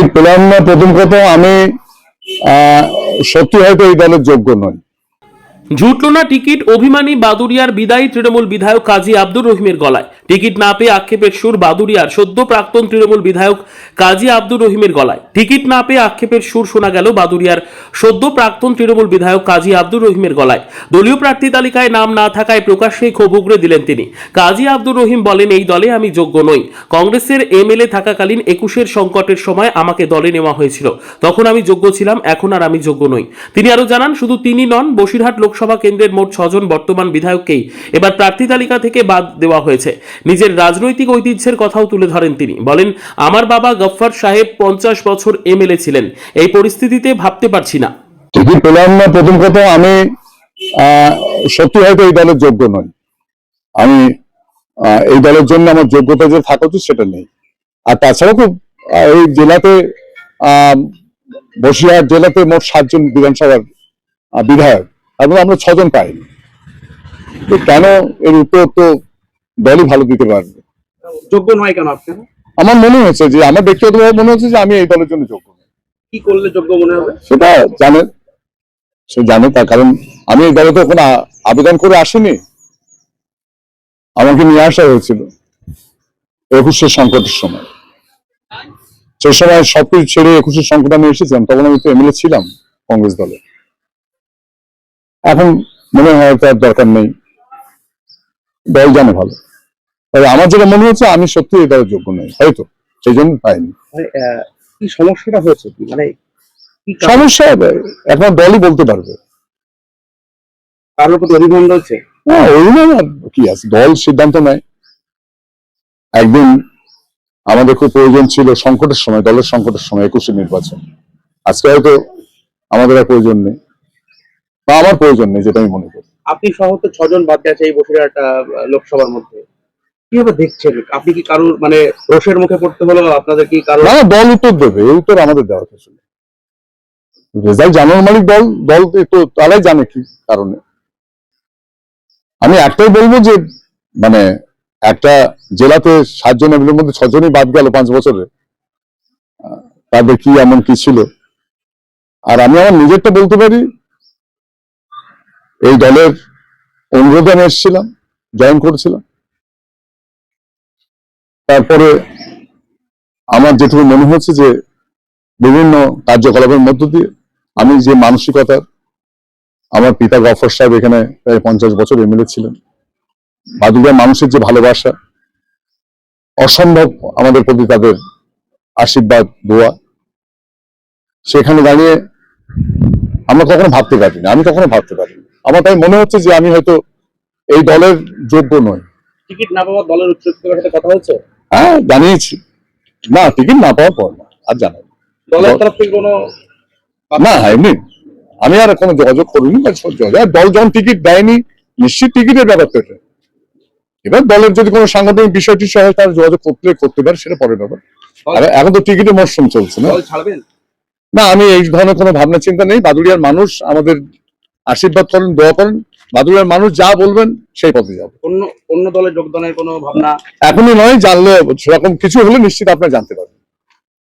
Ticket পেলাম না। প্রথম কথা, আমি সত্যি হয়তো এই দলের যোগ্য নই। জুটল না টিকিট, অভিমানী বাদুড়িয়ার বিদায়ী তৃণমূল বিধায়ক কাজী আব্দুর রহিমের গলায়। টিকিট না পেয়ে আক্ষেপের সুর বাদুড়িয়ার সদ্য প্রাক্তন তৃণমূল বিধায়ক কাজী আব্দুর রহিমের গলায়। টিকিট না পেয়ে আক্ষেপের সুর শোনা গেল বাদুড়িয়ার সদ্য প্রাক্তন তৃণমূল বিধায়ক কাজী আব্দুর রহিমের গলায়। দলীয় প্রার্থী তালিকায় নাম না থাকায় প্রকাশ্যেই ক্ষোভ উগরে দিলেন তিনি। কাজী আব্দুর রহিম বলেন, এই দলে আমি যোগ্য নই। কংগ্রেসের এমএলএ থাকাকালীন 21-এর সংকটের সময় আমাকে দলে নেওয়া হয়েছিল, তখন আমি যোগ্য ছিলাম, এখন আর আমি যোগ্য নই। তিনি আরো জানান, শুধু তিনি নন, বসিরহাট লোকসভা কেন্দ্রের মোট 6 জন বর্তমান বিধায়ককেই এবার প্রার্থী তালিকা থেকে বাদ দেওয়া হয়েছে। নিজের রাজনৈতিক ঐতিহ্যের কথাও তুলে ধরেন তিনি। বলেন, আমার বাবা গফফার সাহেব 50 বছর এমএলএ ছিলেন। এই পরিস্থিতিতে ভাবতে পারছি না। টিকিট পেলাম না। প্রথম কথা, আমি সত্যি হয়তো এই দলের যোগ্য নই। আমি এই দলের জন্য আমার যোগ্যতা যে থাকা উচিত সেটা নেই। আর তাছাড়া খুব এই জেলাতে বসিরহাট জেলাতে মোট 7 জন বিধানসভার বিধায়ক, এবং আমরা 6 জন পাইনি। তো কেন, এর উত্তর তো দলই ভালো দিতে পারবে। যোগ্য নয় কেন আপনার? আমার মনে হচ্ছে যে, আমার ব্যক্তিগতভাবে মনে হচ্ছে যে আমি এই দলের জন্য যোগ্য নই। কি করলে যোগ্য মনে হবে সেটা সে জানে, তার কারণ আমি এই দলে তো কোনো আবেদন করে আসিনি। আমাকে নিয়ে আসা হয়েছিল 21-এর সংকটের সময়। সেই সময় সবকিছু ছেড়ে 21-এর সংকট আমি এসেছিলাম, তখন আমি তো এমএলএ ছিলাম কংগ্রেস দলে। এখন মনে হয় তার দরকার নেই, দল জানে ভালো। তবে আমার যেটা মনে হচ্ছে, আমি সত্যি এই দলের যোগ্য নই, হয়তো সেই জন্য পাইনি। কি সমস্যাটা হয়েছে, কি মানে কি সমস্যা এখন দলই বলতে পারবে। কারোর প্রতি অভিমান রয়েছে? হ্যাঁ, অভিমান আর কি আছে, দল সিদ্ধান্ত নেয়। একদিন আমাদের খুব প্রয়োজন ছিল সংকটের সময়, দলের সংকটের সময় 21-এর নির্বাচন। আজকে হয়তো আমাদের আর প্রয়োজন নেই, বা আমার প্রয়োজন নেই, যেটা আমি মনে করি। আপনি সহ তো 6 জন বাদ আছে এই বসিরহাট লোকসভার মধ্যে। কিভাবে দেখছেন? আপনি কি কারোর মানে রোষের মুখে পড়তে হলো আপনাদের? কি কারণ না, দল উত্তর দেবে, এই উত্তর আমাদের দেওয়ার কিছু নেই। রেজাল্ট জানার মালিক দল, দল তো তারাই জানে কি কারণে। আমি একটাই বলবো যে, মানে একটা জেলাতে 7 জন এমএলএর মধ্যে 6 জনই বাদ গেল 5 বছরে, তাদের কি এমন কি ছিল। আর আমি আমার নিজেরটা বলতে পারি, এই দলের অনুরোধে আমি এসেছিলাম, জয়েন করেছিলাম। তারপরে আমার যেটুকু মনে হচ্ছে যে, বিভিন্ন কার্যকলাপের মধ্য দিয়ে আমি যে মানসিকতার, আমার পিতা গফফর সাহেব এখানে প্রায় 50 বছর এমএলএ ছিলেন, বাদুড়িয়ার মানুষের যে ভালোবাসা, অসম্ভব আমাদের প্রতি তাদের আশীর্বাদ, দোয়া, সেখানে দাঁড়িয়ে আমরা কখনো ভাবতে পারিনি, আমি কখনো ভাবতে পারিনি। আমার তাই মনে হচ্ছে যে আমি হয়তো এই দলের যোগ্য নই। টিকিট না পাওয়া দলের উচ্চতর সাথে কথা হয়েছে? হ্যাঁ, জানিয়েছি। না, টিকিট না পাওয়ার পর না, আর জানাই দলের তরফ থেকে কোনো না, এমনি আমি আর কোনো যোগাযোগ করিনি। দল যখন টিকিট দেয়নি, নিশ্চিত টিকিটের ব্যাপার তো এটা। এবার দলের যদি কোনো সাংগঠনিক বিষয়টি সহ তার যোগাযোগ করতে পারে, সেটা পরের ব্যাপার। এখন তো টিকিটের মরশুম চলছে না। দল ছাড়বেন না, আমি এই ধরনের কোনো ভাবনা চিন্তা নেই। বাদুড়িয়ার মানুষ আমাদের আশীর্বাদ করেন, দোয়া করেন। বাদুড়িয়ার মানুষ যা বলবেন সেই পথে যাবো। অন্য দলে যোগদানের কোনো ভাবনা এখনই নয়, জানলে সেরকম কিছু হলে নিশ্চিত আপনারা জানতে পারবেন।